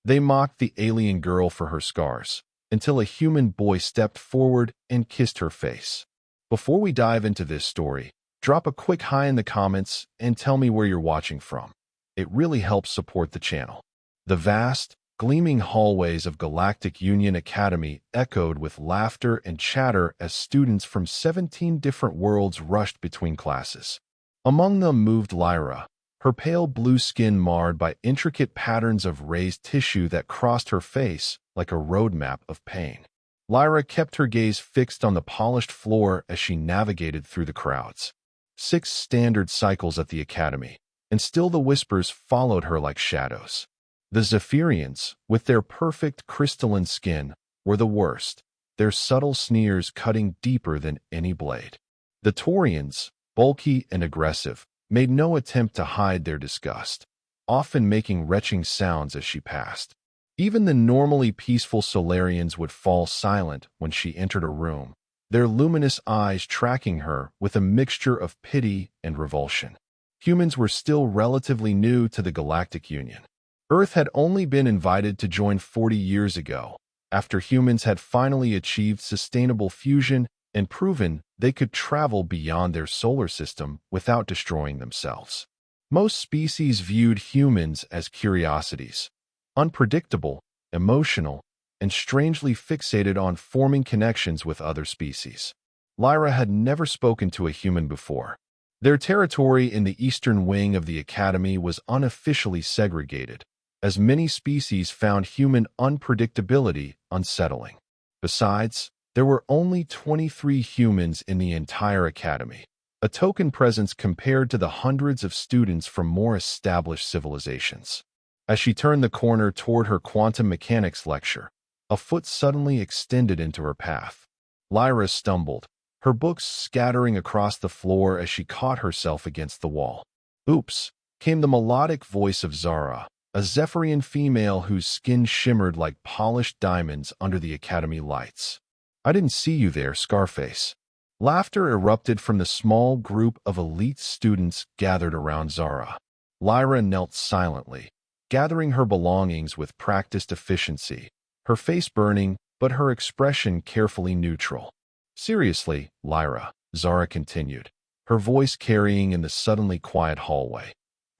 They mocked the alien girl for her scars, until a human boy stepped forward and kissed her face. Before we dive into this story, drop a quick hi in the comments and tell me where you're watching from. It really helps support the channel. The vast, gleaming hallways of Galactic Union Academy echoed with laughter and chatter as students from 17 different worlds rushed between classes. Among them moved Lyra, her pale blue skin marred by intricate patterns of raised tissue that crossed her face like a roadmap of pain. Lyra kept her gaze fixed on the polished floor as she navigated through the crowds. 6 standard cycles at the academy, and still the whispers followed her like shadows. The Zephyrians, with their perfect crystalline skin, were the worst, their subtle sneers cutting deeper than any blade. The Taurians, bulky and aggressive, made no attempt to hide their disgust, often making retching sounds as she passed. Even the normally peaceful Solarians would fall silent when she entered a room, their luminous eyes tracking her with a mixture of pity and revulsion. Humans were still relatively new to the Galactic Union. Earth had only been invited to join 40 years ago, after humans had finally achieved sustainable fusion and proven they could travel beyond their solar system without destroying themselves. Most species viewed humans as curiosities, unpredictable, emotional, and strangely fixated on forming connections with other species. Lyra had never spoken to a human before. Their territory in the eastern wing of the academy was unofficially segregated, as many species found human unpredictability unsettling. Besides, there were only 23 humans in the entire academy, a token presence compared to the hundreds of students from more established civilizations. As she turned the corner toward her quantum mechanics lecture, a foot suddenly extended into her path. Lyra stumbled, her books scattering across the floor as she caught herself against the wall. "Oops," came the melodic voice of Zara, a Zephyrian female whose skin shimmered like polished diamonds under the academy lights. "I didn't see you there, Scarface." Laughter erupted from the small group of elite students gathered around Zara. Lyra knelt silently, gathering her belongings with practiced efficiency, her face burning, but her expression carefully neutral. "Seriously, Lyra," Zara continued, her voice carrying in the suddenly quiet hallway.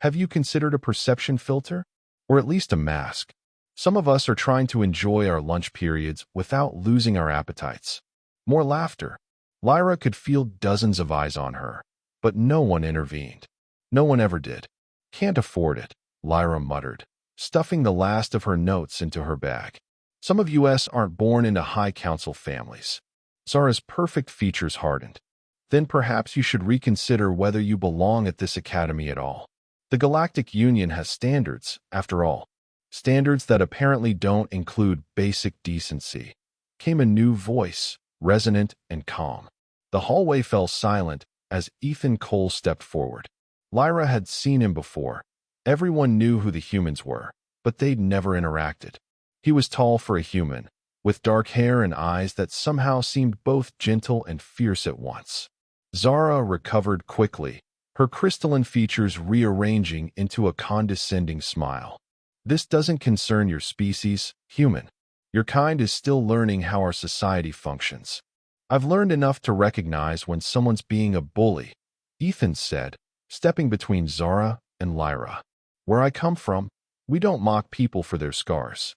"Have you considered a perception filter? Or at least a mask? Some of us are trying to enjoy our lunch periods without losing our appetites." More laughter. Lyra could feel dozens of eyes on her, but no one intervened. No one ever did. "Can't afford it," Lyra muttered, stuffing the last of her notes into her bag. "Some of us aren't born into high council families." Zara's perfect features hardened. "Then perhaps you should reconsider whether you belong at this academy at all. The Galactic Union has standards, after all. Standards that apparently don't include basic decency." Came a new voice, resonant and calm. The hallway fell silent as Ethan Cole stepped forward. Lyra had seen him before. Everyone knew who the humans were, but they'd never interacted. He was tall for a human, with dark hair and eyes that somehow seemed both gentle and fierce at once. Zara recovered quickly, her crystalline features rearranging into a condescending smile. "This doesn't concern your species, human. Your kind is still learning how our society functions. I've learned enough to recognize when someone's being a bully," Ethan said, stepping between Zara and Lyra. "Where I come from, we don't mock people for their scars."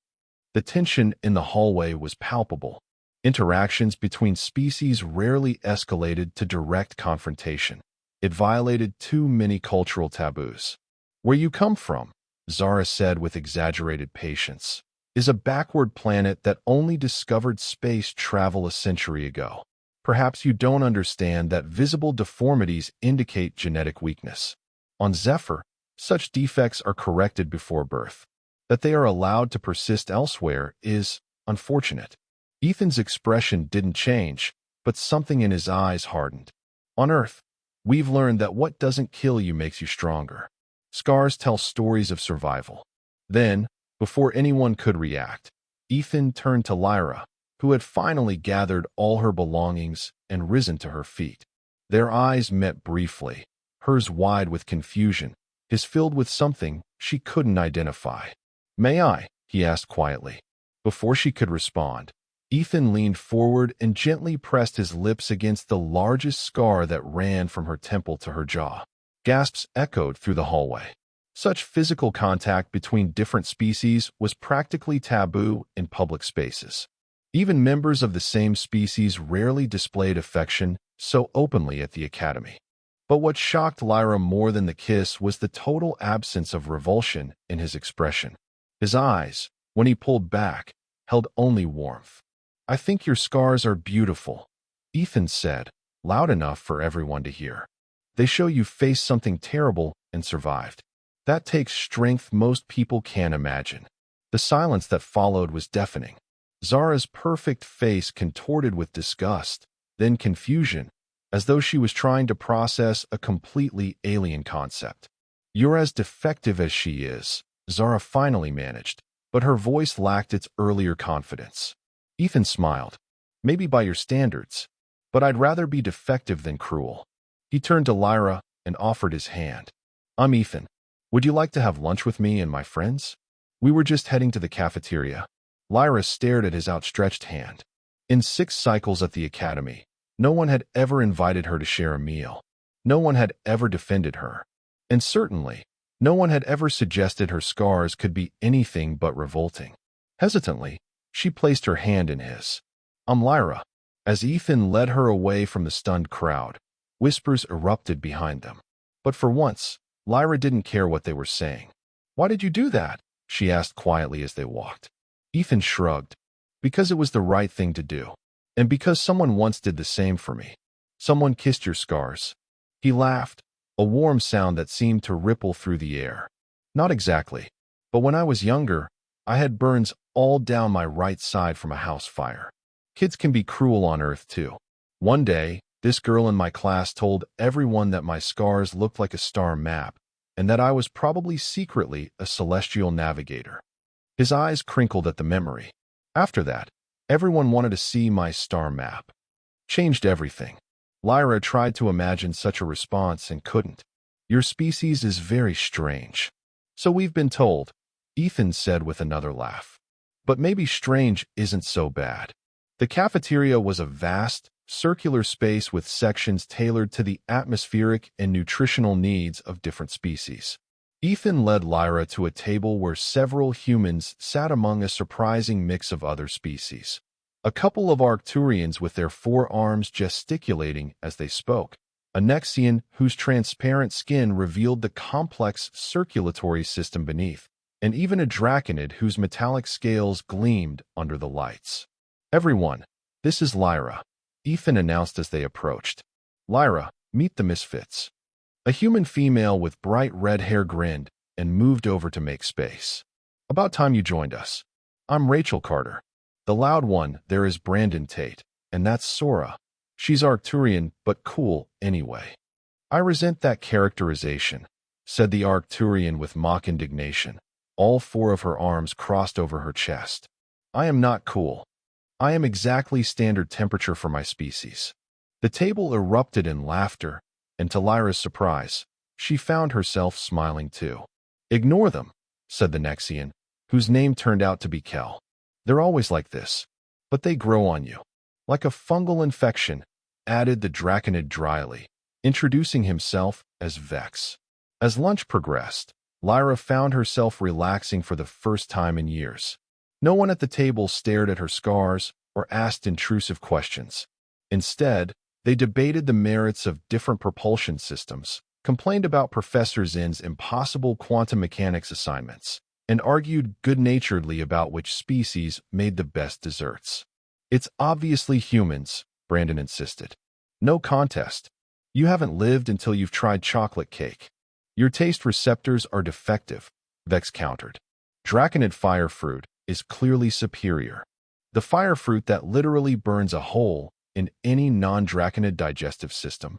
The tension in the hallway was palpable. Interactions between species rarely escalated to direct confrontation. It violated too many cultural taboos. "Where you come from," Zara said with exaggerated patience, "is a backward planet that only discovered space travel a century ago. Perhaps you don't understand that visible deformities indicate genetic weakness. On Zephyr, such defects are corrected before birth. That they are allowed to persist elsewhere is unfortunate." Ethan's expression didn't change, but something in his eyes hardened. "On Earth, we've learned that what doesn't kill you makes you stronger. Scars tell stories of survival." Then, before anyone could react, Ethan turned to Lyra, who had finally gathered all her belongings and risen to her feet. Their eyes met briefly, hers wide with confusion, his filled with something she couldn't identify. "May I?" he asked quietly. Before she could respond, Ethan leaned forward and gently pressed his lips against the largest scar that ran from her temple to her jaw. Gasps echoed through the hallway. Such physical contact between different species was practically taboo in public spaces. Even members of the same species rarely displayed affection so openly at the academy. But what shocked Lyra more than the kiss was the total absence of revulsion in his expression. His eyes, when he pulled back, held only warmth. "I think your scars are beautiful," Ethan said, loud enough for everyone to hear. "They show you faced something terrible and survived. That takes strength most people can't imagine." The silence that followed was deafening. Zara's perfect face contorted with disgust, then confusion, as though she was trying to process a completely alien concept. "You're as defective as she is," Zara finally managed, but her voice lacked its earlier confidence. Ethan smiled. "Maybe by your standards, but I'd rather be defective than cruel." He turned to Lyra and offered his hand. "I'm Ethan. Would you like to have lunch with me and my friends? We were just heading to the cafeteria." Lyra stared at his outstretched hand. In 6 cycles at the academy, no one had ever invited her to share a meal. No one had ever defended her. And certainly, no one had ever suggested her scars could be anything but revolting. Hesitantly, she placed her hand in his. "I'm Lyra." As Ethan led her away from the stunned crowd, whispers erupted behind them. But for once, Lyra didn't care what they were saying. "Why did you do that?" she asked quietly as they walked. Ethan shrugged. "Because it was the right thing to do. And because someone once did the same for me. Someone kissed your scars." He laughed, a warm sound that seemed to ripple through the air. "Not exactly. But when I was younger, I had burns all down my right side from a house fire. Kids can be cruel on Earth too. One day, this girl in my class told everyone that my scars looked like a star map, and that I was probably secretly a celestial navigator." His eyes crinkled at the memory. "After that, everyone wanted to see my star map. Changed everything." Lyra tried to imagine such a response and couldn't. "Your species is very strange." "So we've been told," Ethan said with another laugh. "But maybe strange isn't so bad." The cafeteria was a vast, circular space with sections tailored to the atmospheric and nutritional needs of different species. Ethan led Lyra to a table where several humans sat among a surprising mix of other species. A couple of Arcturians with their forearms gesticulating as they spoke, a Nexian whose transparent skin revealed the complex circulatory system beneath, and even a Draconid whose metallic scales gleamed under the lights. "Everyone, this is Lyra," Ethan announced as they approached. "Lyra, meet the misfits." A human female with bright red hair grinned and moved over to make space. "About time you joined us. I'm Rachel Carter. The loud one there is Brandon Tate, and that's Sora. She's Arcturian, but cool anyway." "I resent that characterization," said the Arcturian with mock indignation. All 4 of her arms crossed over her chest. "I am not cool. I am exactly standard temperature for my species." The table erupted in laughter, and to Lyra's surprise, she found herself smiling too. "Ignore them," said the Nexian, whose name turned out to be Kel. "They're always like this, but they grow on you. Like a fungal infection," added the Draconid dryly, introducing himself as Vex. As lunch progressed, Lyra found herself relaxing for the first time in years. No one at the table stared at her scars or asked intrusive questions. Instead, they debated the merits of different propulsion systems, complained about Professor Zin's impossible quantum mechanics assignments, and argued good-naturedly about which species made the best desserts. "It's obviously humans," Brandon insisted. "No contest. You haven't lived until you've tried chocolate cake. Your taste receptors are defective," Vex countered. "Draconid fire fruit is clearly superior. The fire fruit that literally burns a hole in any non-Draconid digestive system."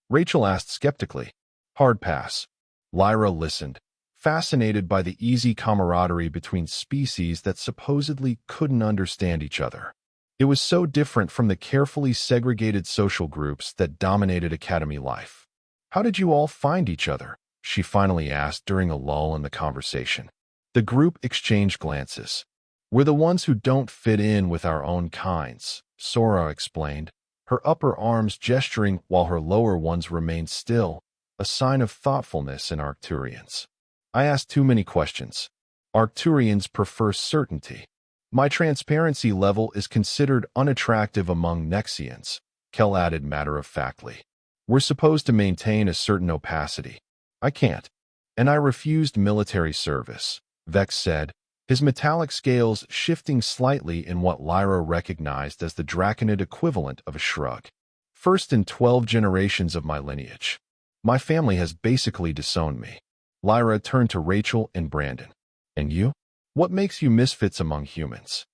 Rachel asked skeptically. "Hard pass." Lyra listened, fascinated by the easy camaraderie between species that supposedly couldn't understand each other. It was so different from the carefully segregated social groups that dominated academy life. "How did you all find each other?" she finally asked during a lull in the conversation. The group exchanged glances. We're the ones who don't fit in with our own kinds, Sora explained, her upper arms gesturing while her lower ones remained still, a sign of thoughtfulness in Arcturians. I asked too many questions. Arcturians prefer certainty. My transparency level is considered unattractive among Nexians, Kel added matter-of-factly. We're supposed to maintain a certain opacity. I can't. And I refused military service, Vex said, his metallic scales shifting slightly in what Lyra recognized as the Draconid equivalent of a shrug. First in 12 generations of my lineage. My family has basically disowned me. Lyra turned to Rachel and Brandon. And you? What makes you misfits among humans?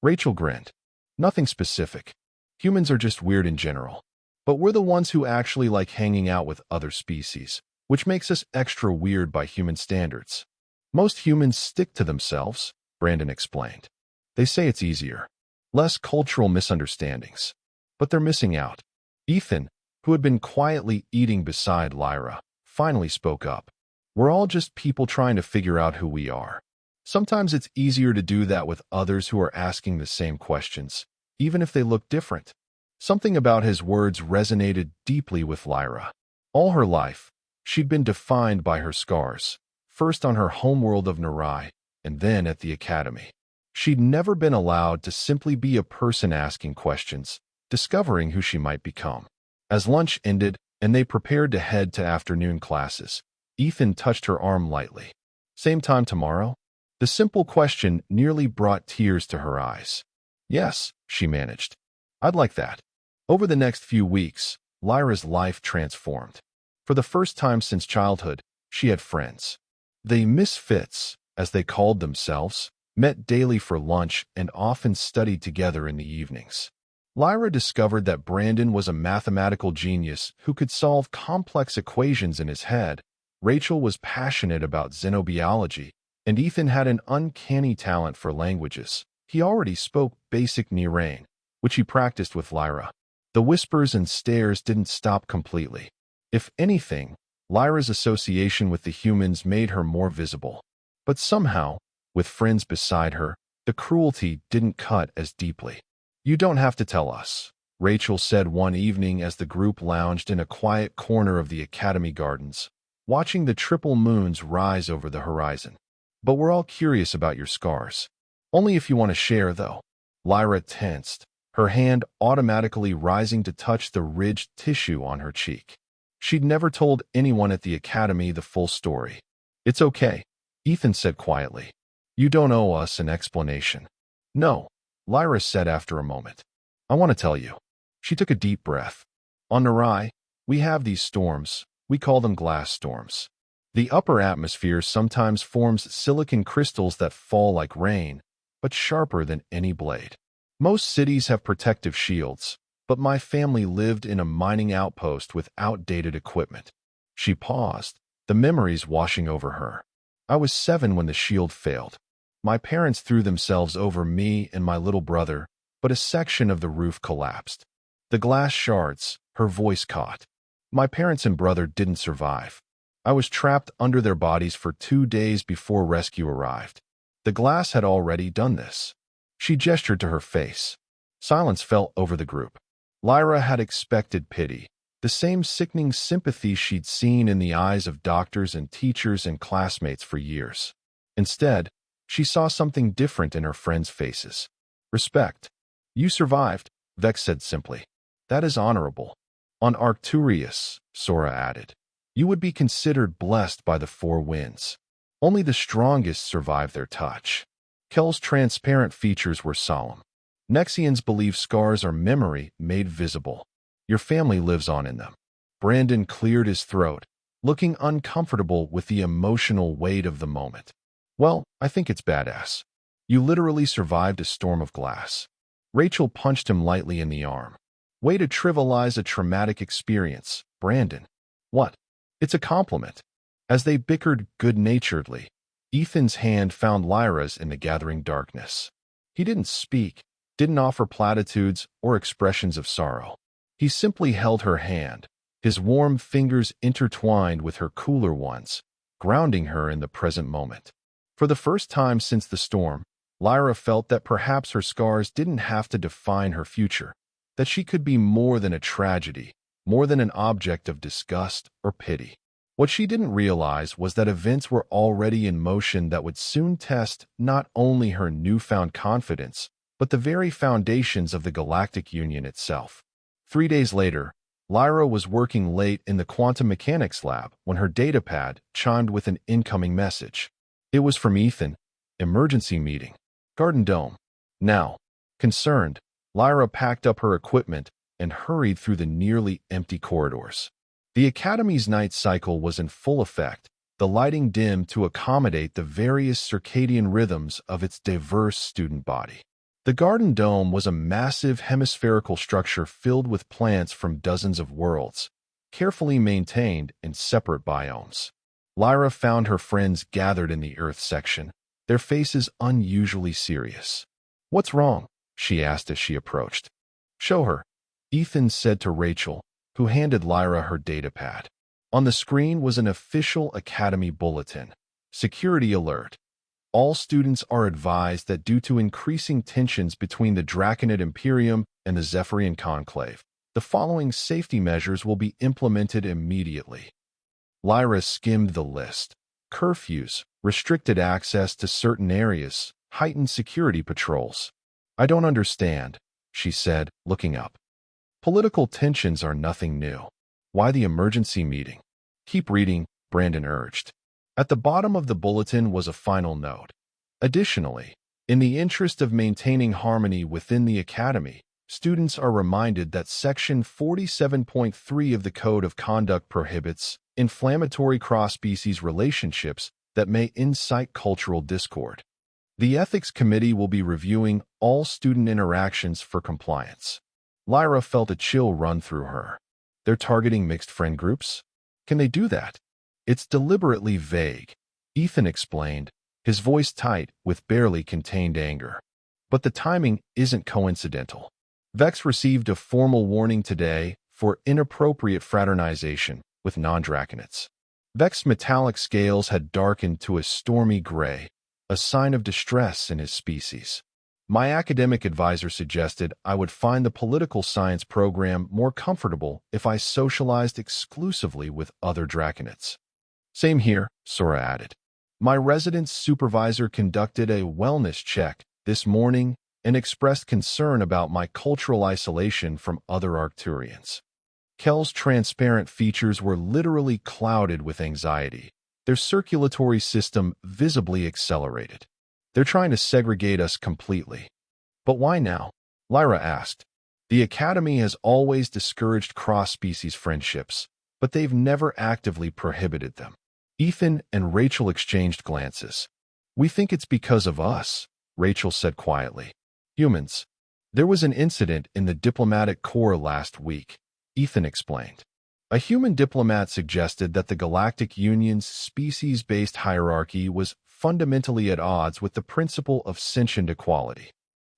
Rachel grinned. Nothing specific. Humans are just weird in general. But we're the ones who actually like hanging out with other species, which makes us extra weird by human standards. Most humans stick to themselves, Brandon explained. They say it's easier. Less cultural misunderstandings. But they're missing out. Ethan, who had been quietly eating beside Lyra, finally spoke up. We're all just people trying to figure out who we are. Sometimes it's easier to do that with others who are asking the same questions, even if they look different. Something about his words resonated deeply with Lyra. All her life, she'd been defined by her scars, first on her homeworld of Narai, and then at the academy. She'd never been allowed to simply be a person asking questions, discovering who she might become. As lunch ended and they prepared to head to afternoon classes, Ethan touched her arm lightly. Same time tomorrow? The simple question nearly brought tears to her eyes. Yes, she managed. I'd like that. Over the next few weeks, Lyra's life transformed. For the first time since childhood, she had friends. The misfits, as they called themselves, met daily for lunch and often studied together in the evenings. Lyra discovered that Brandon was a mathematical genius who could solve complex equations in his head. Rachel was passionate about xenobiology, and Ethan had an uncanny talent for languages. He already spoke basic Narration, which he practiced with Lyra. The whispers and stares didn't stop completely. If anything, Lyra's association with the humans made her more visible. But somehow, with friends beside her, the cruelty didn't cut as deeply. You don't have to tell us, Rachel said one evening as the group lounged in a quiet corner of the academy gardens, watching the triple moons rise over the horizon. But we're all curious about your scars. Only if you want to share, though. Lyra tensed, her hand automatically rising to touch the ridged tissue on her cheek. She'd never told anyone at the academy the full story. It's okay, Ethan said quietly. You don't owe us an explanation. No, Lyra said after a moment. I want to tell you. She took a deep breath. On Narai, we have these storms. We call them glass storms. The upper atmosphere sometimes forms silicon crystals that fall like rain, but sharper than any blade. Most cities have protective shields, but my family lived in a mining outpost with outdated equipment. She paused, the memories washing over her. I was 7 when the shield failed. My parents threw themselves over me and my little brother, but a section of the roof collapsed. The glass shards, her voice caught. My parents and brother didn't survive. I was trapped under their bodies for 2 days before rescue arrived. The glass had already done this. She gestured to her face. Silence fell over the group. Lyra had expected pity, the same sickening sympathy she'd seen in the eyes of doctors and teachers and classmates for years. Instead, she saw something different in her friends' faces. Respect. You survived, Vex said simply. That is honorable. On Arcturus, Sora added, you would be considered blessed by the 4 winds. Only the strongest survive their touch. Kel's transparent features were solemn. Nexians believe scars are memory made visible. Your family lives on in them. Brandon cleared his throat, looking uncomfortable with the emotional weight of the moment. Well, I think it's badass. You literally survived a storm of glass. Rachel punched him lightly in the arm. Way to trivialize a traumatic experience, Brandon. What? It's a compliment. As they bickered good-naturedly, Ethan's hand found Lyra's in the gathering darkness. He didn't speak, didn't offer platitudes or expressions of sorrow. He simply held her hand, his warm fingers intertwined with her cooler ones, grounding her in the present moment. For the first time since the storm, Lyra felt that perhaps her scars didn't have to define her future, that she could be more than a tragedy, more than an object of disgust or pity. What she didn't realize was that events were already in motion that would soon test not only her newfound confidence, but the very foundations of the Galactic Union itself. 3 days later, Lyra was working late in the quantum mechanics lab when her datapad chimed with an incoming message. It was from Ethan. Emergency meeting. Garden Dome. Now, concerned, Lyra packed up her equipment and hurried through the nearly empty corridors. The Academy's night cycle was in full effect, the lighting dim to accommodate the various circadian rhythms of its diverse student body. The Garden Dome was a massive hemispherical structure filled with plants from dozens of worlds, carefully maintained in separate biomes. Lyra found her friends gathered in the Earth section, their faces unusually serious. "What's wrong?" she asked as she approached. "Show her," Ethan said to Rachel, who handed Lyra her datapad. On the screen was an official Academy bulletin. Security alert. All students are advised that due to increasing tensions between the Draconid Imperium and the Zephyrian Conclave, the following safety measures will be implemented immediately. Lyra skimmed the list. Curfews, restricted access to certain areas, heightened security patrols. "I don't understand," she said, looking up. "Political tensions are nothing new. Why the emergency meeting?" "Keep reading," Brandon urged. At the bottom of the bulletin was a final note. Additionally, in the interest of maintaining harmony within the Academy, students are reminded that Section 47.3 of the Code of Conduct prohibits inflammatory cross-species relationships that may incite cultural discord. The Ethics Committee will be reviewing all student interactions for compliance. Lyra felt a chill run through her. They're targeting mixed friend groups? Can they do that? It's deliberately vague, Ethan explained, his voice tight with barely contained anger. But the timing isn't coincidental. Vex received a formal warning today for inappropriate fraternization with non-Draconids. Vex's metallic scales had darkened to a stormy gray, a sign of distress in his species. "My academic advisor suggested I would find the political science program more comfortable if I socialized exclusively with other Draconids." "Same here," Sora added. "My residence supervisor conducted a wellness check this morning and expressed concern about my cultural isolation from other Arcturians." Kel's transparent features were literally clouded with anxiety, their circulatory system visibly accelerated. "They're trying to segregate us completely." "But why now?" Lyra asked. "The Academy has always discouraged cross-species friendships, but they've never actively prohibited them." Ethan and Rachel exchanged glances. "We think it's because of us," Rachel said quietly. "Humans. There was an incident in the diplomatic corps last week," Ethan explained. A human diplomat suggested that the Galactic Union's species-based hierarchy was fundamentally at odds with the principle of sentient equality.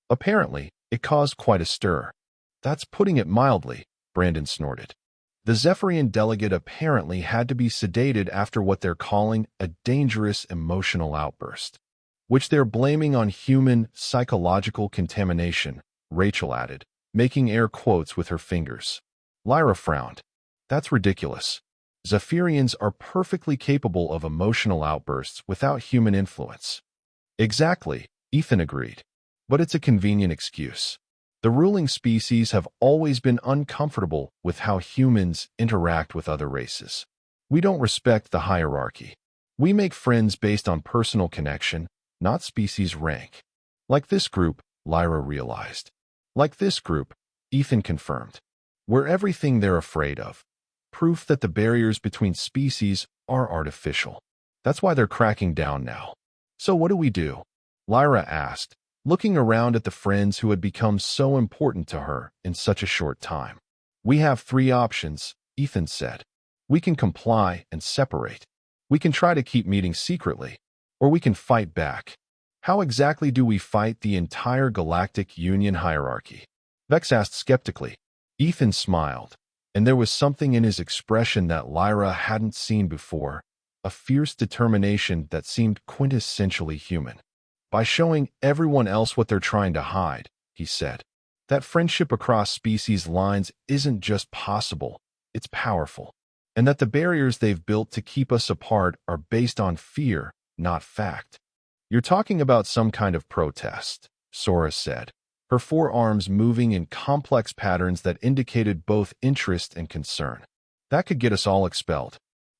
Apparently, it caused quite a stir. "That's putting it mildly," Brandon snorted. The Zephyrian delegate apparently had to be sedated after what they're calling a dangerous emotional outburst, which they're blaming on human psychological contamination, Rachel added, making air quotes with her fingers. Lyra frowned. "That's ridiculous. Zephyrians are perfectly capable of emotional outbursts without human influence." "Exactly," Ethan agreed. "But it's a convenient excuse. The ruling species have always been uncomfortable with how humans interact with other races. We don't respect the hierarchy. We make friends based on personal connection, not species rank." "Like this group," Lyra realized. "Like this group," Ethan confirmed. "We're everything they're afraid of. Proof that the barriers between species are artificial. That's why they're cracking down now." "So what do we do?" Lyra asked, looking around at the friends who had become so important to her in such a short time. "We have 3 options," Ethan said. "We can comply and separate. We can try to keep meeting secretly, or we can fight back." "How exactly do we fight the entire Galactic Union hierarchy?" Vex asked skeptically. Ethan smiled, and there was something in his expression that Lyra hadn't seen before, a fierce determination that seemed quintessentially human. By showing everyone else what they're trying to hide, he said, that friendship across species lines isn't just possible, it's powerful. And that the barriers they've built to keep us apart are based on fear, not fact. You're talking about some kind of protest, Sora said, her forearms moving in complex patterns that indicated both interest and concern. That could get us all expelled.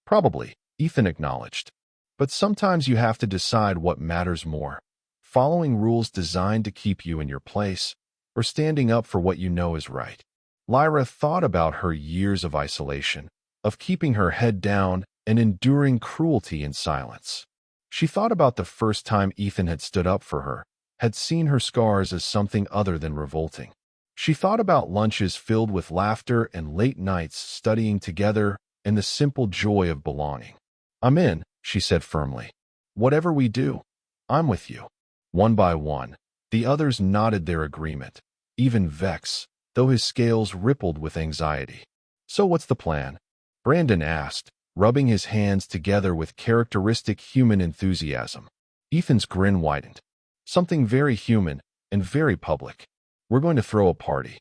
Probably, Ethan acknowledged. But sometimes you have to decide what matters more. Following rules designed to keep you in your place, or standing up for what you know is right. Lyra thought about her years of isolation, of keeping her head down and enduring cruelty in silence. She thought about the first time Ethan had stood up for her, had seen her scars as something other than revolting. She thought about lunches filled with laughter and late nights studying together and the simple joy of belonging. "I'm in," she said firmly. "Whatever we do, I'm with you." One by one, the others nodded their agreement, even Vex, though his scales rippled with anxiety. "So what's the plan?" Brandon asked, rubbing his hands together with characteristic human enthusiasm. Ethan's grin widened. "Something very human and very public. We're going to throw a party."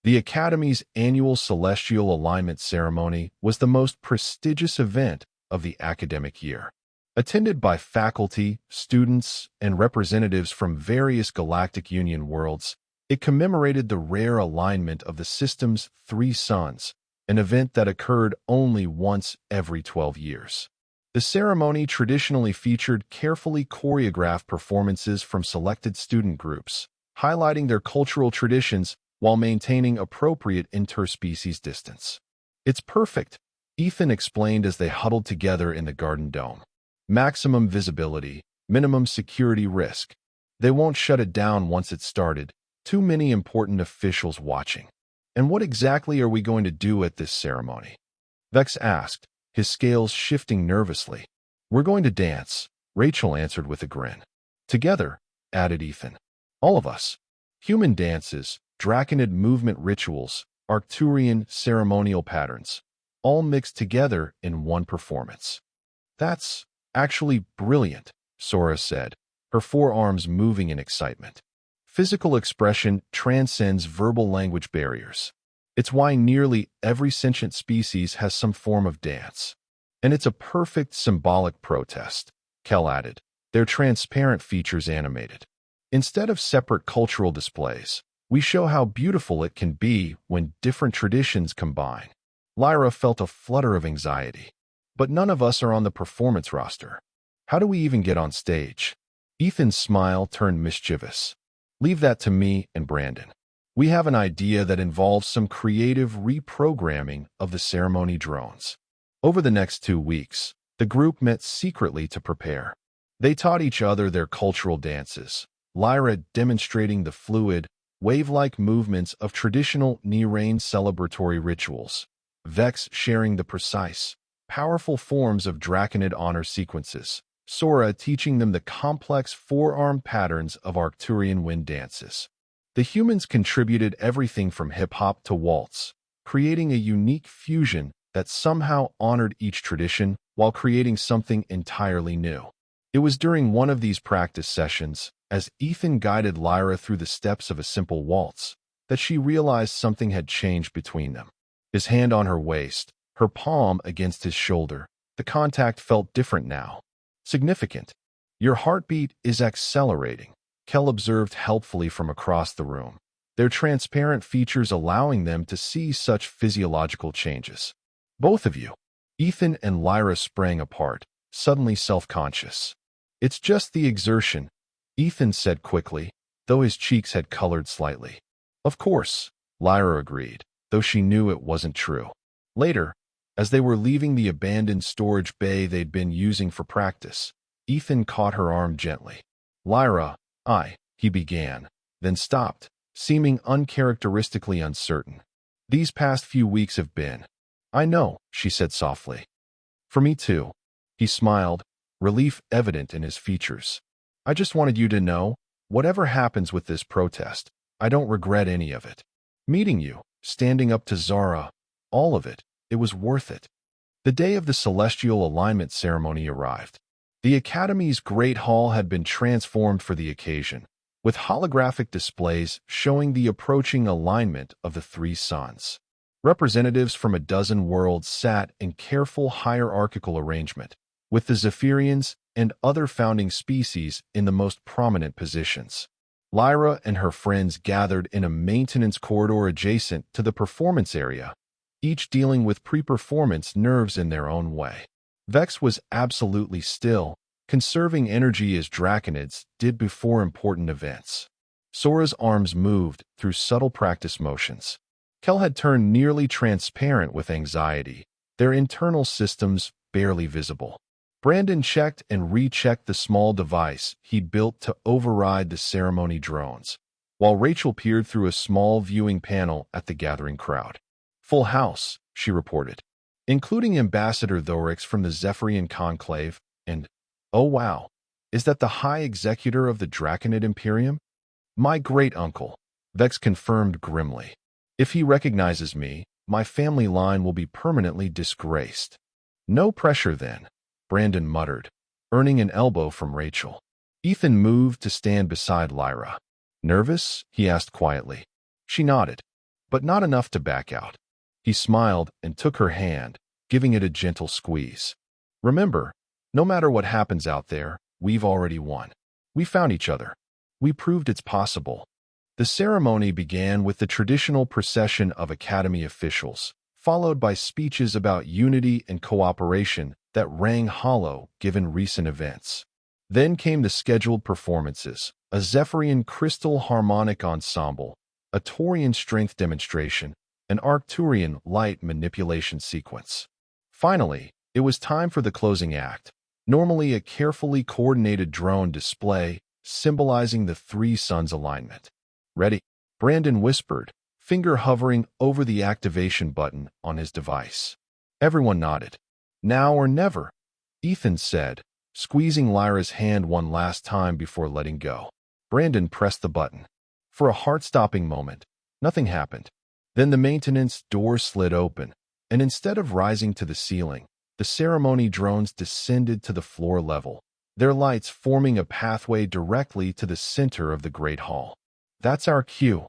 The Academy's annual Celestial Alignment Ceremony was the most prestigious event of the academic year. Attended by faculty, students, and representatives from various Galactic Union worlds, it commemorated the rare alignment of the system's 3 suns, an event that occurred only once every 12 years. The ceremony traditionally featured carefully choreographed performances from selected student groups, highlighting their cultural traditions while maintaining appropriate interspecies distance. "It's perfect," Ethan explained as they huddled together in the garden dome. "Maximum visibility, minimum security risk. They won't shut it down once it's started. Too many important officials watching." "And what exactly are we going to do at this ceremony?" Vex asked, his scales shifting nervously. "We're going to dance," Rachel answered with a grin. "Together," added Ethan. "All of us. Human dances, Draconid movement rituals, Arcturian ceremonial patterns, all mixed together in one performance." "That's actually brilliant," Sora said, her forearms moving in excitement. "Physical expression transcends verbal language barriers. It's why nearly every sentient species has some form of dance. And it's a perfect symbolic protest," Kel added, their transparent features animated. "Instead of separate cultural displays, we show how beautiful it can be when different traditions combine." Lyra felt a flutter of anxiety. "But none of us are on the performance roster. How do we even get on stage?" Ethan's smile turned mischievous. "Leave that to me and Brandon. We have an idea that involves some creative reprogramming of the ceremony drones." Over the next 2 weeks, the group met secretly to prepare. They taught each other their cultural dances, Lyra demonstrating the fluid, wave-like movements of traditional Narration celebratory rituals, Vex sharing the precise, powerful forms of Draconid honor sequences, Sora teaching them the complex forearm patterns of Arcturian wind dances. The humans contributed everything from hip-hop to waltz, creating a unique fusion that somehow honored each tradition while creating something entirely new. It was during one of these practice sessions, as Ethan guided Lyra through the steps of a simple waltz, that she realized something had changed between them. His hand on her waist, her palm against his shoulder, the contact felt different now. Significant. "Your heartbeat is accelerating," Kel observed helpfully from across the room, their transparent features allowing them to see such physiological changes. "Both of you." Ethan and Lyra sprang apart, suddenly self-conscious. "It's just the exertion," Ethan said quickly, though his cheeks had colored slightly. "Of course," Lyra agreed, though she knew it wasn't true. Later, as they were leaving the abandoned storage bay they'd been using for practice, Ethan caught her arm gently. "Lyra, he began, then stopped, seeming uncharacteristically uncertain. "These past few weeks have been." "I know," she said softly. "For me too." He smiled, relief evident in his features. "I just wanted you to know, whatever happens with this protest, I don't regret any of it. Meeting you, standing up to Zara, all of it, it was worth it." The day of the celestial alignment ceremony arrived. The Academy's Great Hall had been transformed for the occasion, with holographic displays showing the approaching alignment of the three suns. Representatives from a dozen worlds sat in careful hierarchical arrangement, with the Zephyrians and other founding species in the most prominent positions. Lyra and her friends gathered in a maintenance corridor adjacent to the performance area, each dealing with pre-performance nerves in their own way. Vex was absolutely still, conserving energy as draconids did before important events. Sora's arms moved through subtle practice motions. Kel had turned nearly transparent with anxiety, their internal systems barely visible. Brandon checked and rechecked the small device he'd built to override the ceremony drones, while Rachel peered through a small viewing panel at the gathering crowd. "Full house," she reported, including Ambassador Thorix from the Zephyrian Conclave, and, "Oh wow, is that the High Executor of the Draconid Imperium?" "My great-uncle," Vex confirmed grimly. "If he recognizes me, my family line will be permanently disgraced." "No pressure then," Brandon muttered, earning an elbow from Rachel. Ethan moved to stand beside Lyra. "Nervous?" he asked quietly. She nodded, but not enough to back out. He smiled and took her hand, giving it a gentle squeeze. "Remember, no matter what happens out there, we've already won. We found each other. We proved it's possible." The ceremony began with the traditional procession of Academy officials, followed by speeches about unity and cooperation that rang hollow given recent events. Then came the scheduled performances, a Zephyrian crystal harmonic ensemble, a Taurian strength demonstration, an Arcturian light manipulation sequence. Finally, it was time for the closing act, normally a carefully coordinated drone display symbolizing the three suns' alignment. "Ready?" Brandon whispered, finger hovering over the activation button on his device. Everyone nodded. "Now or never," Ethan said, squeezing Lyra's hand one last time before letting go. Brandon pressed the button. For a heart-stopping moment, nothing happened. Then the maintenance door slid open, and instead of rising to the ceiling, the ceremony drones descended to the floor level, their lights forming a pathway directly to the center of the Great Hall. "That's our cue,"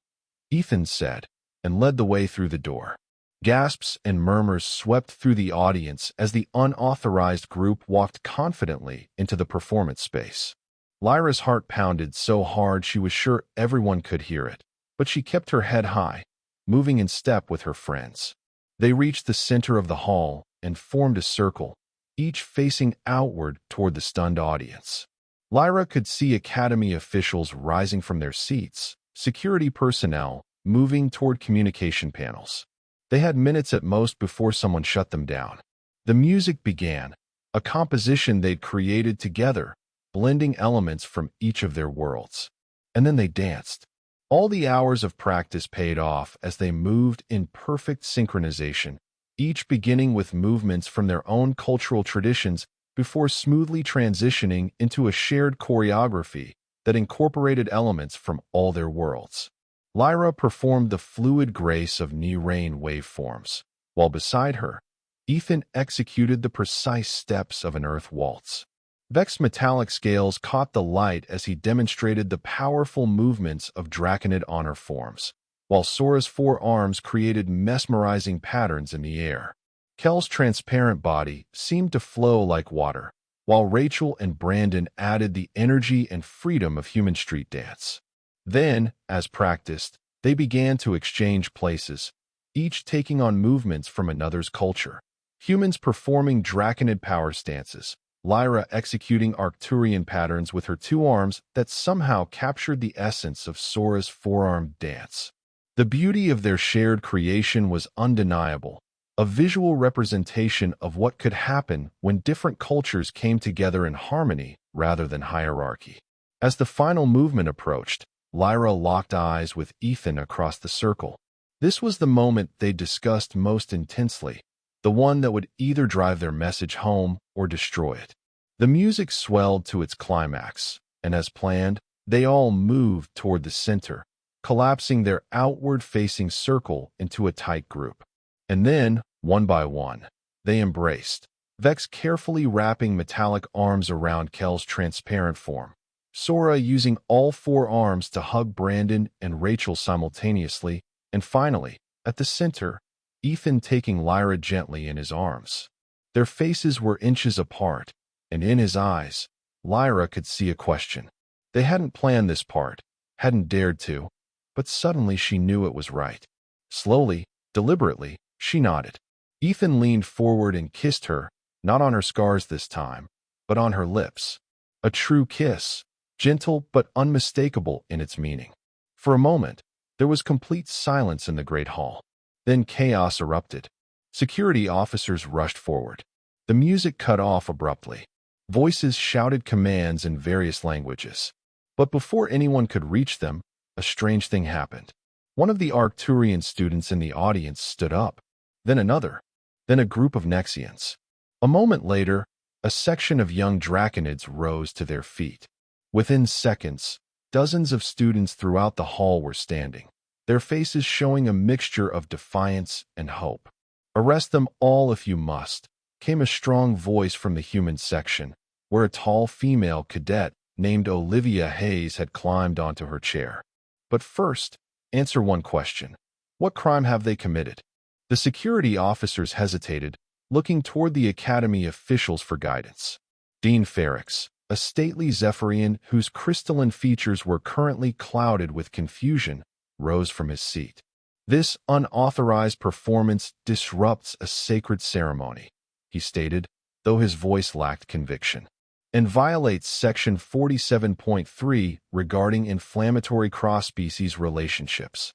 Ethan said, and led the way through the door. Gasps and murmurs swept through the audience as the unauthorized group walked confidently into the performance space. Lyra's heart pounded so hard she was sure everyone could hear it, but she kept her head high, moving in step with her friends. They reached the center of the hall and formed a circle, each facing outward toward the stunned audience. Lyra could see Academy officials rising from their seats, security personnel moving toward communication panels. They had minutes at most before someone shut them down. The music began, a composition they'd created together, blending elements from each of their worlds. And then they danced. All the hours of practice paid off as they moved in perfect synchronization, each beginning with movements from their own cultural traditions before smoothly transitioning into a shared choreography that incorporated elements from all their worlds. Lyra performed the fluid grace of Narration waveforms, while beside her, Ethan executed the precise steps of an earth waltz. Vex's metallic scales caught the light as he demonstrated the powerful movements of Draconid honor forms, while Sora's four arms created mesmerizing patterns in the air. Kel's transparent body seemed to flow like water, while Rachel and Brandon added the energy and freedom of human street dance. Then, as practiced, they began to exchange places, each taking on movements from another's culture. Humans performing Draconid power stances, Lyra executing Arcturian patterns with her two arms that somehow captured the essence of Sora's four-armed dance. The beauty of their shared creation was undeniable, a visual representation of what could happen when different cultures came together in harmony rather than hierarchy. As the final movement approached, Lyra locked eyes with Ethan across the circle. This was the moment they discussed most intensely, the one that would either drive their message home or destroy it. The music swelled to its climax, and as planned, they all moved toward the center, collapsing their outward-facing circle into a tight group. And then, one by one, They embraced, Vex carefully wrapping metallic arms around Kel's transparent form, Sora using all four arms to hug Brandon and Rachel simultaneously, and finally, at the center, Ethan taking Lyra gently in his arms. Their faces were inches apart, and in his eyes, Lyra could see a question. They hadn't planned this part, hadn't dared to, but suddenly she knew it was right. Slowly, deliberately, she nodded. Ethan leaned forward and kissed her, not on her scars this time, but on her lips. A true kiss, gentle but unmistakable in its meaning. For a moment, there was complete silence in the great hall. Then chaos erupted. Security officers rushed forward. The music cut off abruptly. Voices shouted commands in various languages. But before anyone could reach them, a strange thing happened. One of the Arcturian students in the audience stood up. Then another. Then a group of Nexians. A moment later, a section of young Draconids rose to their feet. Within seconds, dozens of students throughout the hall were standing, their faces showing a mixture of defiance and hope. "Arrest them all if you must," came a strong voice from the human section, where a tall female cadet named Olivia Hayes had climbed onto her chair. "But first, answer one question. What crime have they committed?" The security officers hesitated, looking toward the academy officials for guidance. Dean Ferrix, a stately Zephyrian whose crystalline features were currently clouded with confusion, rose from his seat. "This unauthorized performance disrupts a sacred ceremony," he stated, though his voice lacked conviction, "and violates Section 47.3 regarding inflammatory cross-species relationships."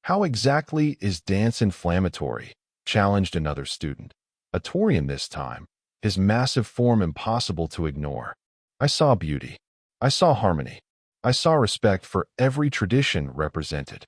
"How exactly is dance inflammatory?" challenged another student, a Taurian this time, his massive form impossible to ignore. "I saw beauty. I saw harmony. I saw respect for every tradition represented."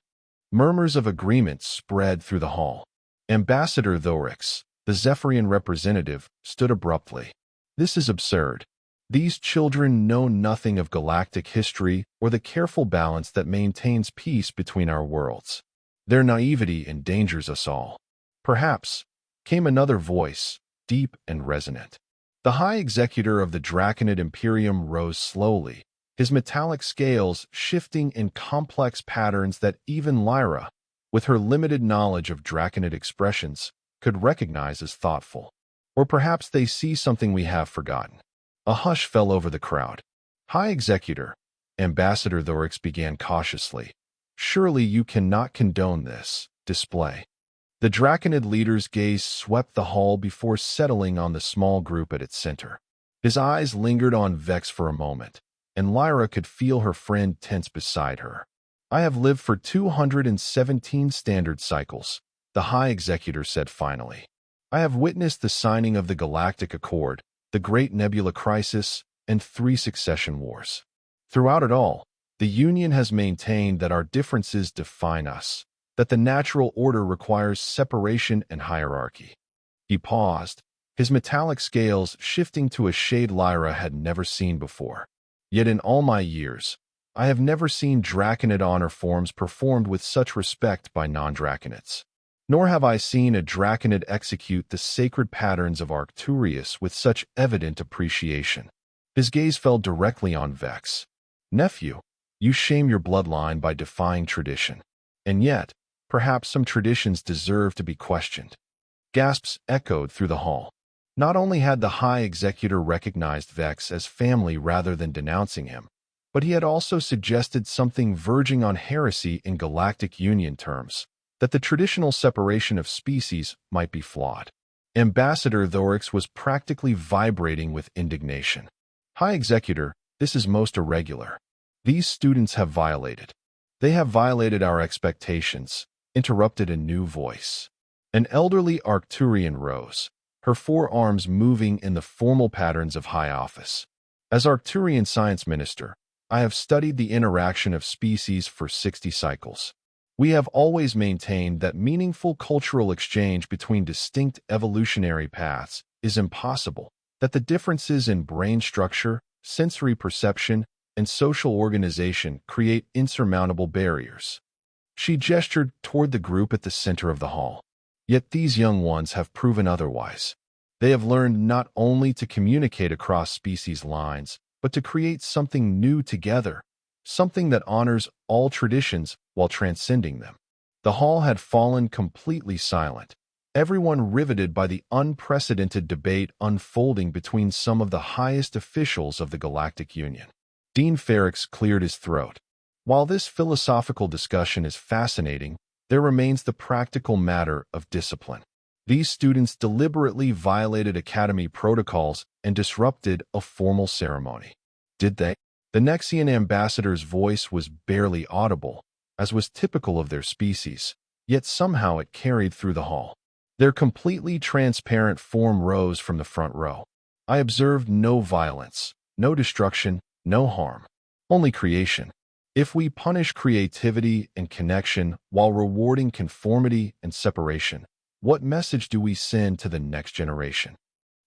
Murmurs of agreement spread through the hall. Ambassador Thorix, the Zephyrian representative, stood abruptly. "This is absurd. These children know nothing of galactic history or the careful balance that maintains peace between our worlds. Their naivety endangers us all." "Perhaps," came another voice, deep and resonant. The High Executor of the Draconid Imperium rose slowly, his metallic scales shifting in complex patterns that even Lyra, with her limited knowledge of Draconid expressions, could recognize as thoughtful. "Or perhaps they see something we have forgotten." A hush fell over the crowd. "High Executor," Ambassador Thorix began cautiously, "surely you cannot condone this display." The Draconid leader's gaze swept the hall before settling on the small group at its center. His eyes lingered on Vex for a moment, and Lyra could feel her friend tense beside her. "I have lived for 217 standard cycles," the High Executor said finally. "I have witnessed the signing of the Galactic Accord, the Great Nebula Crisis, and 3 succession wars. Throughout it all, the Union has maintained that our differences define us, that the natural order requires separation and hierarchy." He paused, his metallic scales shifting to a shade Lyra had never seen before. "Yet in all my years, I have never seen Draconid honor forms performed with such respect by non-Draconids. Nor have I seen a Draconid execute the sacred patterns of Arcturus with such evident appreciation." His gaze fell directly on Vex. "Nephew, you shame your bloodline by defying tradition. And yet, perhaps some traditions deserve to be questioned." Gasps echoed through the hall. Not only had the High Executor recognized Vex as family rather than denouncing him, but he had also suggested something verging on heresy in Galactic Union terms, that the traditional separation of species might be flawed. Ambassador Thorix was practically vibrating with indignation. "High Executor, this is most irregular. These students have violated. They have violated our expectations," interrupted a new voice. An elderly Arcturian rose, her forearms moving in the formal patterns of high office. "As Arcturian Science Minister, I have studied the interaction of species for 60 cycles. We have always maintained that meaningful cultural exchange between distinct evolutionary paths is impossible, that the differences in brain structure, sensory perception, and social organization create insurmountable barriers." She gestured toward the group at the center of the hall. "Yet these young ones have proven otherwise. They have learned not only to communicate across species lines, but to create something new together, something that honors all traditions while transcending them. The hall had fallen completely silent, everyone riveted by the unprecedented debate unfolding between some of the highest officials of the Galactic Union. Dean Ferrix cleared his throat. While this philosophical discussion is fascinating, there remains the practical matter of discipline. These students deliberately violated Academy protocols and disrupted a formal ceremony. Did they? The Nexian ambassador's voice was barely audible, as was typical of their species, yet somehow it carried through the hall. Their completely transparent form rose from the front row. I observed no violence, no destruction, no harm. Only creation. If we punish creativity and connection while rewarding conformity and separation, what message do we send to the next generation?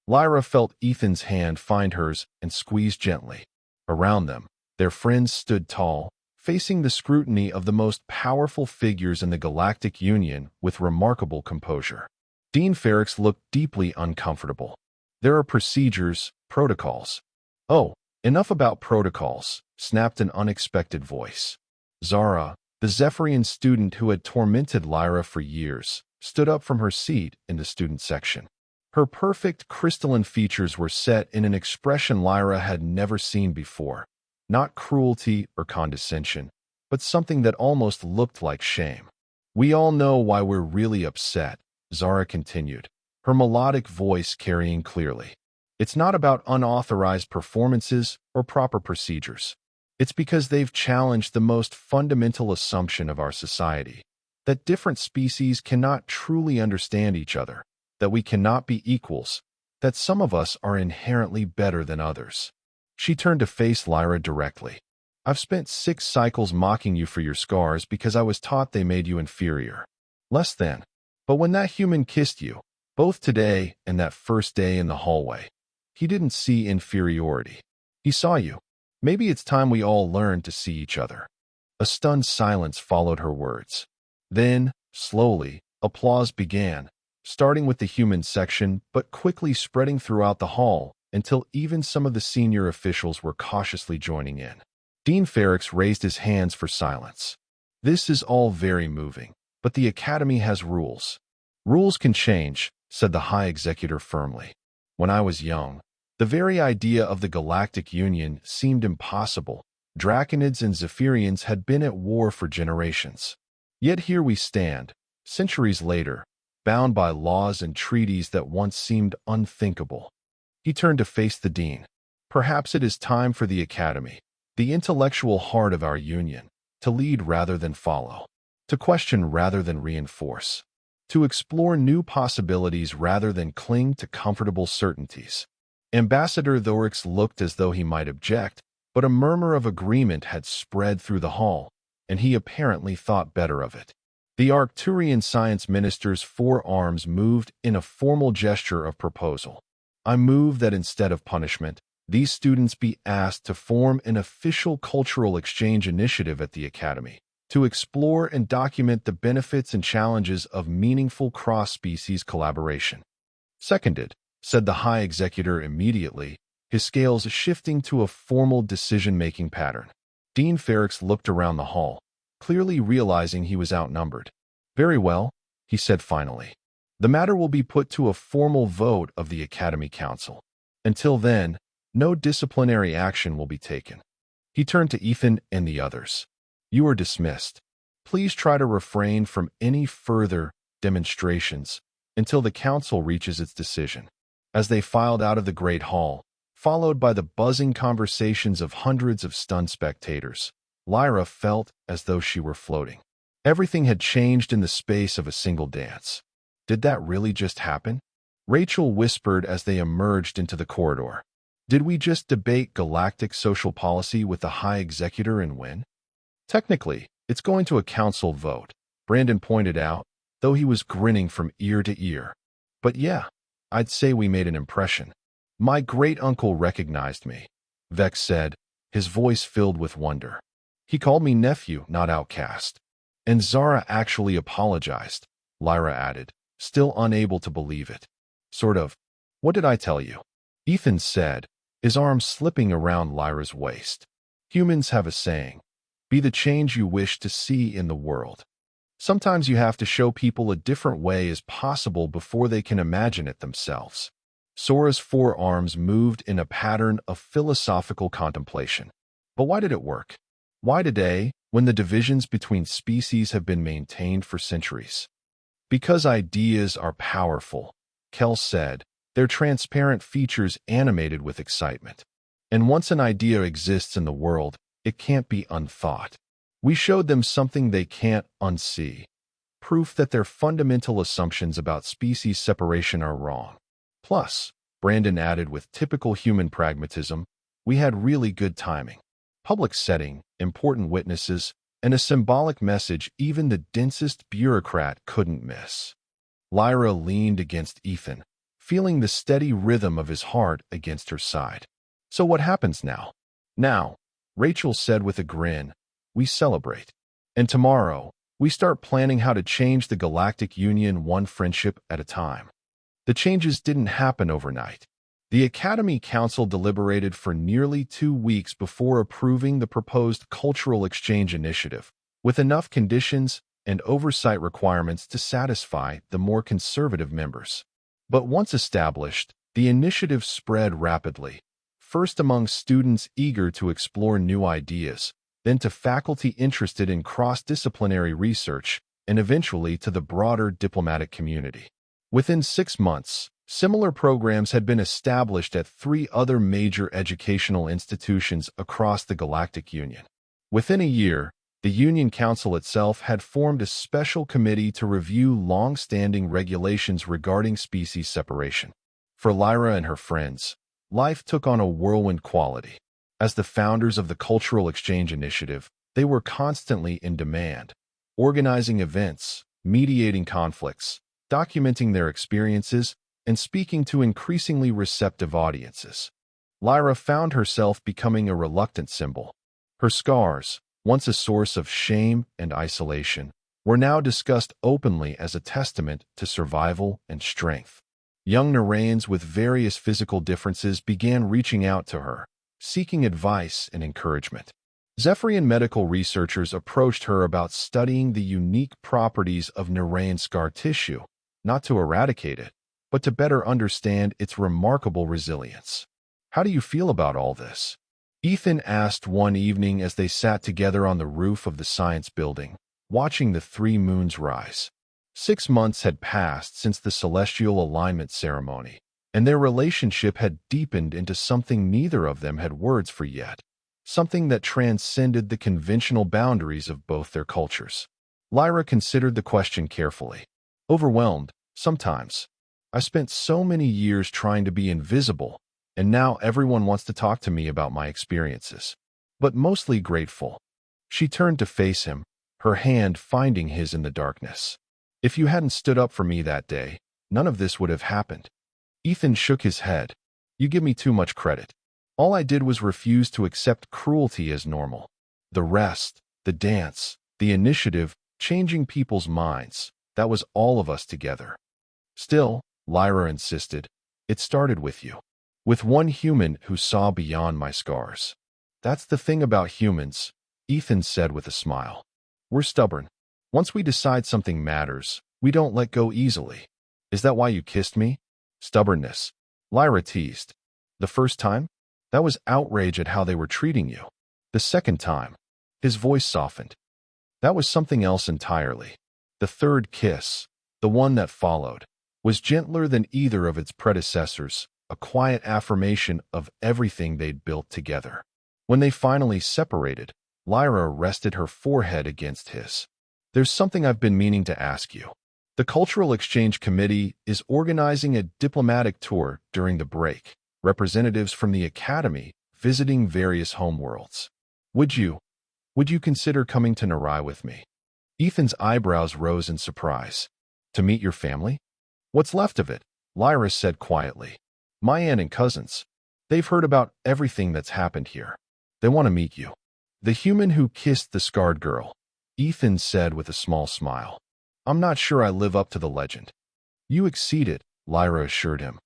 Lyra felt Ethan's hand find hers and squeeze gently. Around them, their friends stood tall, facing the scrutiny of the most powerful figures in the Galactic Union with remarkable composure. Dean Ferrix looked deeply uncomfortable. There are procedures, protocols. Oh, enough about protocols, snapped an unexpected voice. Zara, the Zephyrian student who had tormented Lyra for years, stood up from her seat in the student section. Her perfect crystalline features were set in an expression Lyra had never seen before. Not cruelty or condescension, but something that almost looked like shame. We all know why we're really upset, Zara continued, her melodic voice carrying clearly. It's not about unauthorized performances or proper procedures. It's because they've challenged the most fundamental assumption of our society, that different species cannot truly understand each other, that we cannot be equals, that some of us are inherently better than others. She turned to face Lyra directly. I've spent 6 cycles mocking you for your scars because I was taught they made you inferior. Less than. But when that human kissed you, both today and that first day in the hallway, he didn't see inferiority. He saw you. Maybe it's time we all learn to see each other. A stunned silence followed her words. Then, slowly, applause began, starting with the human section but quickly spreading throughout the hall until even some of the senior officials were cautiously joining in. Dean Ferrix raised his hands for silence. This is all very moving, but the Academy has rules. Rules can change, said the High Executor firmly. When I was young, the very idea of the Galactic Union seemed impossible. Draconids and Zephyrians had been at war for generations. Yet here we stand, centuries later, bound by laws and treaties that once seemed unthinkable. He turned to face the Dean. Perhaps it is time for the Academy, the intellectual heart of our union, to lead rather than follow, to question rather than reinforce, to explore new possibilities rather than cling to comfortable certainties. Ambassador Thorix looked as though he might object, but a murmur of agreement had spread through the hall, and he apparently thought better of it. The Arcturian science minister's forearms moved in a formal gesture of proposal. I move that instead of punishment, these students be asked to form an official cultural exchange initiative at the Academy, to explore and document the benefits and challenges of meaningful cross-species collaboration. Seconded, said the High Executor immediately, his scales shifting to a formal decision-making pattern. Dean Ferrix looked around the hall, clearly realizing he was outnumbered. Very well, he said finally. The matter will be put to a formal vote of the Academy Council. Until then, no disciplinary action will be taken. He turned to Ethan and the others. You are dismissed. Please try to refrain from any further demonstrations until the council reaches its decision. As they filed out of the Great Hall, followed by the buzzing conversations of hundreds of stunned spectators, Lyra felt as though she were floating. Everything had changed in the space of a single dance. Did that really just happen? Rachel whispered as they emerged into the corridor. Did we just debate galactic social policy with the High Executor and win? Technically, it's going to a council vote, Brandon pointed out, though he was grinning from ear to ear. But yeah, I'd say we made an impression. My great-uncle recognized me, Vex said, his voice filled with wonder. He called me nephew, not outcast. And Zara actually apologized, Lyra added, still unable to believe it. Sort of. What did I tell you? Ethan said, his arm slipping around Lyra's waist. Humans have a saying, be the change you wish to see in the world. Sometimes you have to show people a different way is possible before they can imagine it themselves. Sora's forearms moved in a pattern of philosophical contemplation. But why did it work? Why today, when the divisions between species have been maintained for centuries? Because ideas are powerful, Kel said, their transparent features animated with excitement. And once an idea exists in the world, it can't be unthought. We showed them something they can't unsee. Proof that their fundamental assumptions about species separation are wrong. Plus, Brandon added with typical human pragmatism, we had really good timing. Public setting, important witnesses, and a symbolic message even the densest bureaucrat couldn't miss. Lyra leaned against Ethan, feeling the steady rhythm of his heart against her side. So what happens now? Now, Rachel said with a grin, we celebrate. And tomorrow, we start planning how to change the Galactic Union one friendship at a time. The changes didn't happen overnight. The Academy Council deliberated for nearly 2 weeks before approving the proposed Cultural Exchange Initiative, with enough conditions and oversight requirements to satisfy the more conservative members. But once established, the initiative spread rapidly, first among students eager to explore new ideas, then to faculty interested in cross-disciplinary research, and eventually to the broader diplomatic community. Within 6 months, similar programs had been established at 3 other major educational institutions across the Galactic Union. Within a year, the Union Council itself had formed a special committee to review long-standing regulations regarding species separation. For Lyra and her friends, life took on a whirlwind quality. As the founders of the Cultural Exchange Initiative, they were constantly in demand, organizing events, mediating conflicts, documenting their experiences, and speaking to increasingly receptive audiences. Lyra found herself becoming a reluctant symbol. Her scars, once a source of shame and isolation, were now discussed openly as a testament to survival and strength. Young Narayans with various physical differences began reaching out to her, seeking advice and encouragement. Zephyrian medical researchers approached her about studying the unique properties of Narayan scar tissue, not to eradicate it, but to better understand its remarkable resilience. How do you feel about all this? Ethan asked one evening as they sat together on the roof of the science building, watching the 3 moons rise. 6 months had passed since the celestial alignment ceremony, and their relationship had deepened into something neither of them had words for yet, something that transcended the conventional boundaries of both their cultures. Lyra considered the question carefully. Overwhelmed, sometimes. I spent so many years trying to be invisible, and now everyone wants to talk to me about my experiences. But mostly grateful. She turned to face him, her hand finding his in the darkness. If you hadn't stood up for me that day, none of this would have happened. Ethan shook his head. You give me too much credit. All I did was refuse to accept cruelty as normal. The rest, the dance, the initiative, changing people's minds, that was all of us together. Still, Lyra insisted, it started with you. With one human who saw beyond my scars. That's the thing about humans, Ethan said with a smile. We're stubborn. Once we decide something matters, we don't let go easily. Is that why you kissed me? Stubbornness. Lyra teased. The first time? That was outrage at how they were treating you. The second time. His voice softened. That was something else entirely. The third kiss, the one that followed, was gentler than either of its predecessors, a quiet affirmation of everything they'd built together. When they finally separated, Lyra rested her forehead against his. There's something I've been meaning to ask you. The Cultural Exchange Committee is organizing a diplomatic tour during the break, representatives from the Academy visiting various homeworlds. Would you consider coming to Narai with me? Ethan's eyebrows rose in surprise. To meet your family? What's left of it? Lyra said quietly. My aunt and cousins. They've heard about everything that's happened here. They want to meet you. The human who kissed the scarred girl, Ethan said with a small smile. I'm not sure I live up to the legend. You exceed it, Lyra assured him.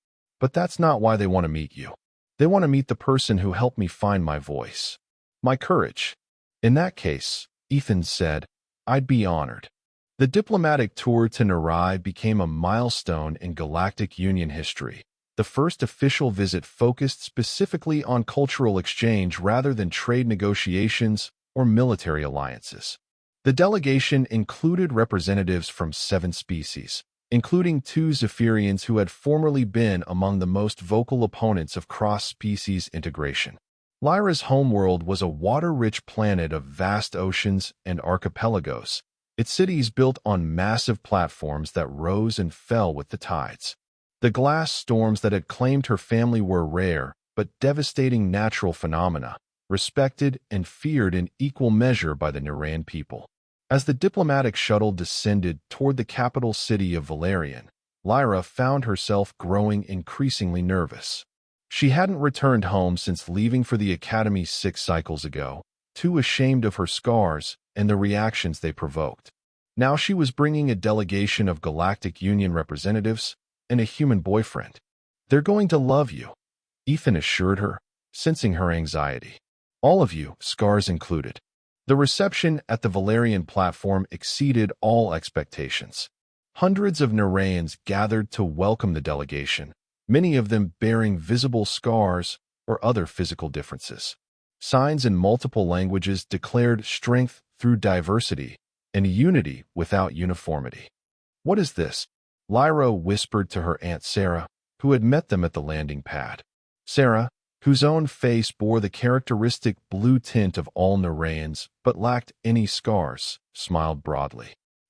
But that's not why they want to meet you. They want to meet the person who helped me find my voice. My courage. In that case, Ethan said, I'd be honored. The diplomatic tour to Narai became a milestone in Galactic Union history. The first official visit focused specifically on cultural exchange rather than trade negotiations or military alliances. The delegation included representatives from 7 species, including 2 Zephyrians who had formerly been among the most vocal opponents of cross-species integration. Lyra's homeworld was a water-rich planet of vast oceans and archipelagos, its cities built on massive platforms that rose and fell with the tides. The glass storms that had claimed her family were rare but devastating natural phenomena, respected and feared in equal measure by the Narration people. As the diplomatic shuttle descended toward the capital city of Valerian, Lyra found herself growing increasingly nervous. She hadn't returned home since leaving for the Academy 6 cycles ago, too ashamed of her scars and the reactions they provoked. Now she was bringing a delegation of Galactic Union representatives and a human boyfriend. They're going to love you, Ethan assured her, sensing her anxiety. All of you, scars included. The reception at the Valerian platform exceeded all expectations. Hundreds of Narrayans gathered to welcome the delegation, many of them bearing visible scars or other physical differences. Signs in multiple languages declared strength through diversity and unity without uniformity. What is this? Lyra whispered to her Aunt Sarah, who had met them at the landing pad. Sarah, whose own face bore the characteristic blue tint of all Narrayans but lacked any scars, smiled broadly.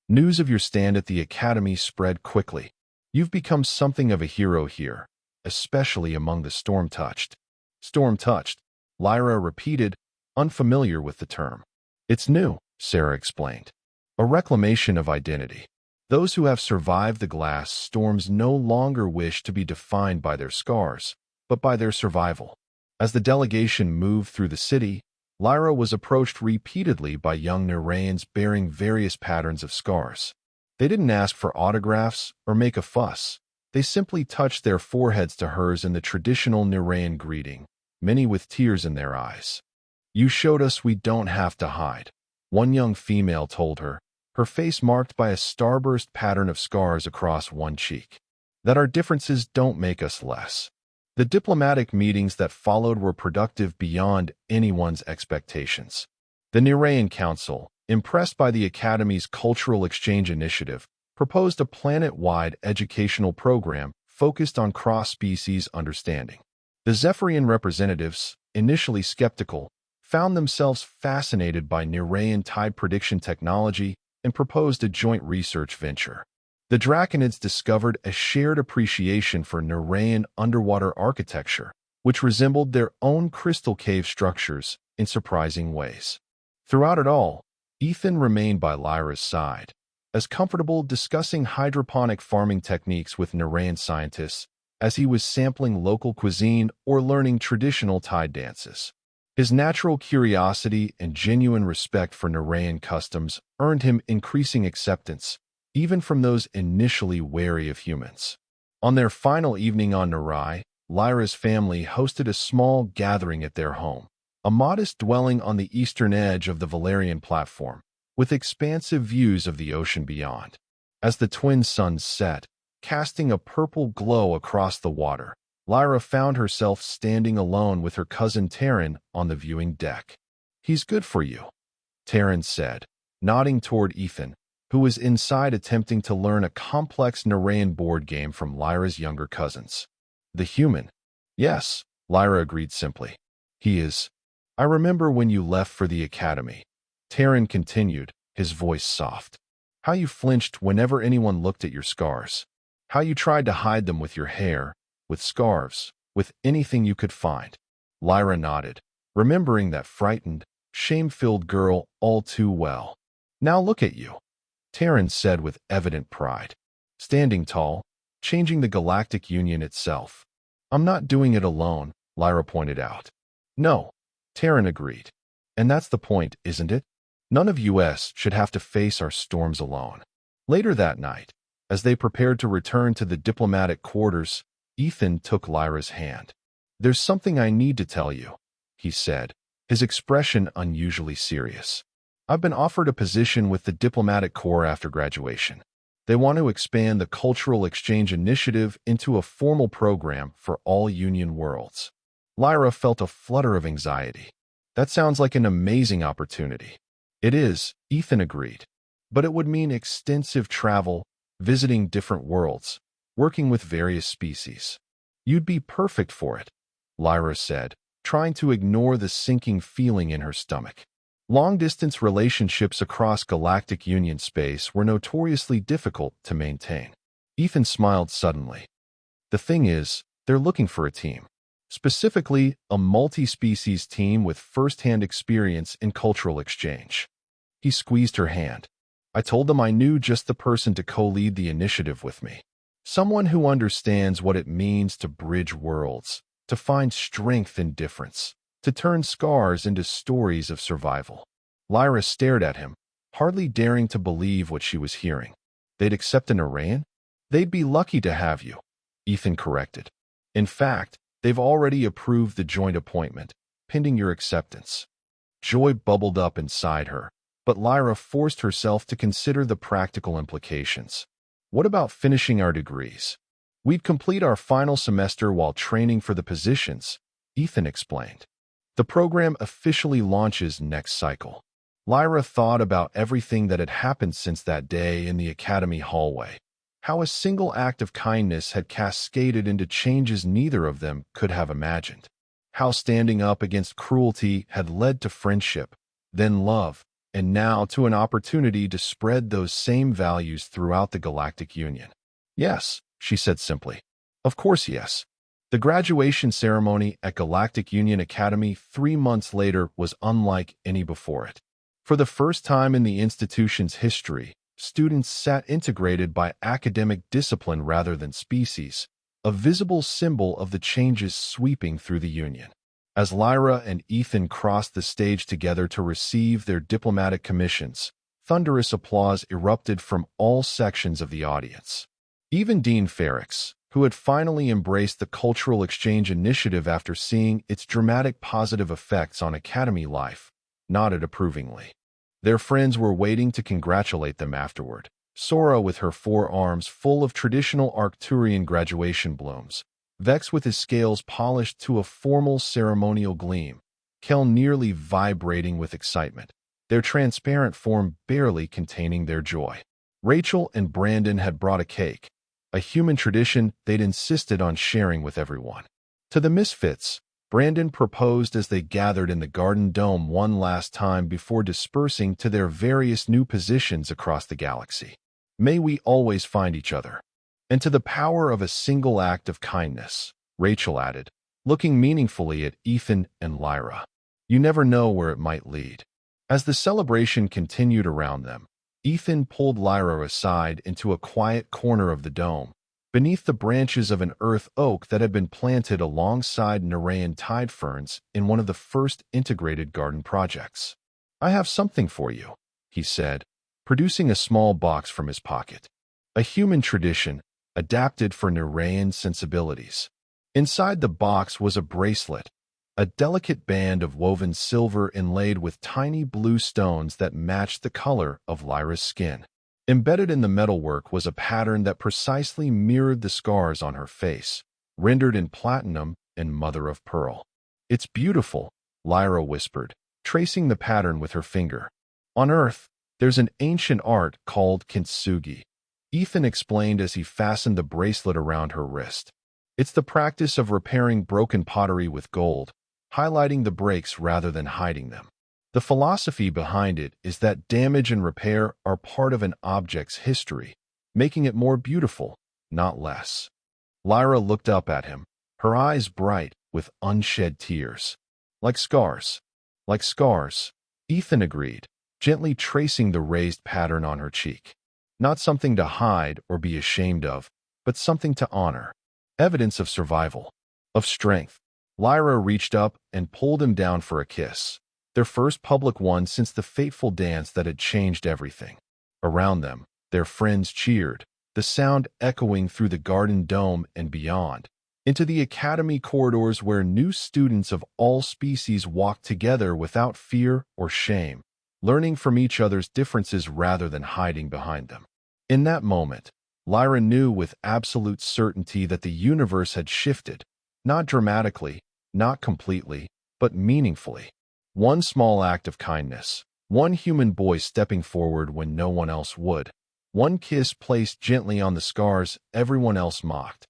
News of your stand at the Academy spread quickly. You've become something of a hero here, especially among the storm-touched. Storm-touched, Lyra repeated, unfamiliar with the term. It's new, Sarah explained. A reclamation of identity. Those who have survived the glass storms no longer wish to be defined by their scars, but by their survival. As the delegation moved through the city, Lyra was approached repeatedly by young Narrayans bearing various patterns of scars. They didn't ask for autographs or make a fuss. They simply touched their foreheads to hers in the traditional Narrayan greeting, many with tears in their eyes. You showed us we don't have to hide, one young female told her, her face marked by a starburst pattern of scars across one cheek. That our differences don't make us less. The diplomatic meetings that followed were productive beyond anyone's expectations. The Narrayan Council, impressed by the Academy's cultural exchange initiative, proposed a planet-wide educational program focused on cross-species understanding. The Zephyrian representatives, initially skeptical, found themselves fascinated by Narrayan tide prediction technology and proposed a joint research venture. The Draconids discovered a shared appreciation for Narrayan underwater architecture, which resembled their own crystal cave structures in surprising ways. Throughout it all, Ethan remained by Lyra's side, as comfortable discussing hydroponic farming techniques with Narrayan scientists as he was sampling local cuisine or learning traditional tide dances. His natural curiosity and genuine respect for Narrayan customs earned him increasing acceptance, even from those initially wary of humans. On their final evening on Narai, Lyra's family hosted a small gathering at their home, a modest dwelling on the eastern edge of the Valerian platform, with expansive views of the ocean beyond. As the twin suns set, casting a purple glow across the water, Lyra found herself standing alone with her cousin Taryn on the viewing deck. He's good for you, Taryn said, nodding toward Ethan, who was inside attempting to learn a complex Narrayan board game from Lyra's younger cousins. The human. Yes, Lyra agreed simply. He is. I remember when you left for the Academy. Taryn continued, his voice soft. How you flinched whenever anyone looked at your scars. How you tried to hide them with your hair, with scarves, with anything you could find. Lyra nodded, remembering that frightened, shame-filled girl all too well. Now look at you, Taryn said with evident pride. Standing tall, changing the Galactic Union itself. I'm not doing it alone, Lyra pointed out. No, Taryn agreed. And that's the point, isn't it? None of us should have to face our storms alone. Later that night, as they prepared to return to the diplomatic quarters, Ethan took Lyra's hand. "There's something I need to tell you," he said, his expression unusually serious. "I've been offered a position with the Diplomatic Corps after graduation. They want to expand the Cultural Exchange Initiative into a formal program for all Union worlds." Lyra felt a flutter of anxiety. "That sounds like an amazing opportunity." "It is," Ethan agreed. "But it would mean extensive travel, visiting different worlds, working with various species." "You'd be perfect for it," Lyra said, trying to ignore the sinking feeling in her stomach. Long-distance relationships across Galactic Union space were notoriously difficult to maintain. Ethan smiled suddenly. "The thing is, they're looking for a team. Specifically, a multi-species team with first-hand experience in cultural exchange." He squeezed her hand. "I told them I knew just the person to co-lead the initiative with me. Someone who understands what it means to bridge worlds, to find strength in difference, to turn scars into stories of survival." Lyra stared at him, hardly daring to believe what she was hearing. "They'd accept an Narration?" "They'd be lucky to have you," Ethan corrected. "In fact, they've already approved the joint appointment, pending your acceptance." Joy bubbled up inside her, but Lyra forced herself to consider the practical implications. "What about finishing our degrees?" "We'd complete our final semester while training for the positions," Ethan explained. "The program officially launches next cycle." Lyra thought about everything that had happened since that day in the academy hallway. How a single act of kindness had cascaded into changes neither of them could have imagined. How standing up against cruelty had led to friendship, then love, and now to an opportunity to spread those same values throughout the Galactic Union. "Yes," she said simply. "Of course, yes." The graduation ceremony at Galactic Union Academy 3 months later was unlike any before it. For the first time in the institution's history, students sat integrated by academic discipline rather than species, a visible symbol of the changes sweeping through the Union. As Lyra and Ethan crossed the stage together to receive their diplomatic commissions, thunderous applause erupted from all sections of the audience. Even Dean Ferrix, who had finally embraced the Cultural Exchange Initiative after seeing its dramatic positive effects on Academy life, nodded approvingly. Their friends were waiting to congratulate them afterward. Sora with her forearms full of traditional Arcturian graduation blooms, Vex with his scales polished to a formal ceremonial gleam, Kel nearly vibrating with excitement, their transparent form barely containing their joy. Rachel and Brandon had brought a cake, a human tradition they'd insisted on sharing with everyone. To the misfits, Brandon proposed as they gathered in the Garden Dome one last time before dispersing to their various new positions across the galaxy. "May we always find each other." "And to the power of a single act of kindness," Rachel added, looking meaningfully at Ethan and Lyra. "You never know where it might lead." As the celebration continued around them, Ethan pulled Lyra aside into a quiet corner of the dome, beneath the branches of an earth oak that had been planted alongside Narration tide ferns in one of the first integrated garden projects. "I have something for you," he said, producing a small box from his pocket. A human tradition, adapted for Narration sensibilities. Inside the box was a bracelet, a delicate band of woven silver inlaid with tiny blue stones that matched the color of Lyra's skin. Embedded in the metalwork was a pattern that precisely mirrored the scars on her face, rendered in platinum and mother of pearl. "It's beautiful," Lyra whispered, tracing the pattern with her finger. "On Earth, there's an ancient art called kintsugi," Ethan explained as he fastened the bracelet around her wrist. "It's the practice of repairing broken pottery with gold, highlighting the breaks rather than hiding them. The philosophy behind it is that damage and repair are part of an object's history, making it more beautiful, not less." Lyra looked up at him, her eyes bright with unshed tears. "Like scars." "Like scars," Ethan agreed, gently tracing the raised pattern on her cheek. "Not something to hide or be ashamed of, but something to honor. Evidence of survival, of strength." Lyra reached up and pulled him down for a kiss, their first public one since the fateful dance that had changed everything. Around them, their friends cheered, the sound echoing through the Garden Dome and beyond, into the academy corridors where new students of all species walked together without fear or shame, learning from each other's differences rather than hiding behind them. In that moment, Lyra knew with absolute certainty that the universe had shifted, not dramatically, not completely, but meaningfully. One small act of kindness, one human boy stepping forward when no one else would, one kiss placed gently on the scars everyone else mocked.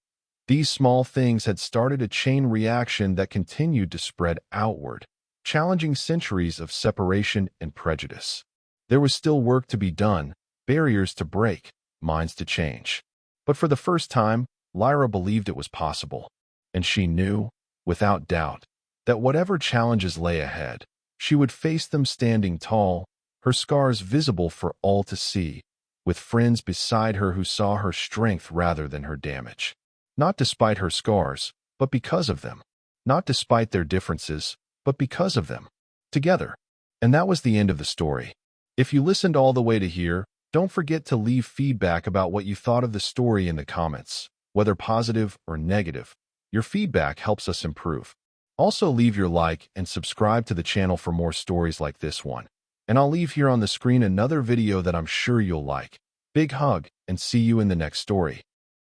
These small things had started a chain reaction that continued to spread outward, challenging centuries of separation and prejudice. There was still work to be done, barriers to break, minds to change. But for the first time, Lyra believed it was possible, and she knew, without doubt, that whatever challenges lay ahead, she would face them standing tall, her scars visible for all to see, with friends beside her who saw her strength rather than her damage. Not despite her scars, but because of them. Not despite their differences, but because of them. Together. And that was the end of the story. If you listened all the way to here, don't forget to leave feedback about what you thought of the story in the comments, whether positive or negative. Your feedback helps us improve. Also leave your like and subscribe to the channel for more stories like this one. And I'll leave here on the screen another video that I'm sure you'll like. Big hug, and see you in the next story.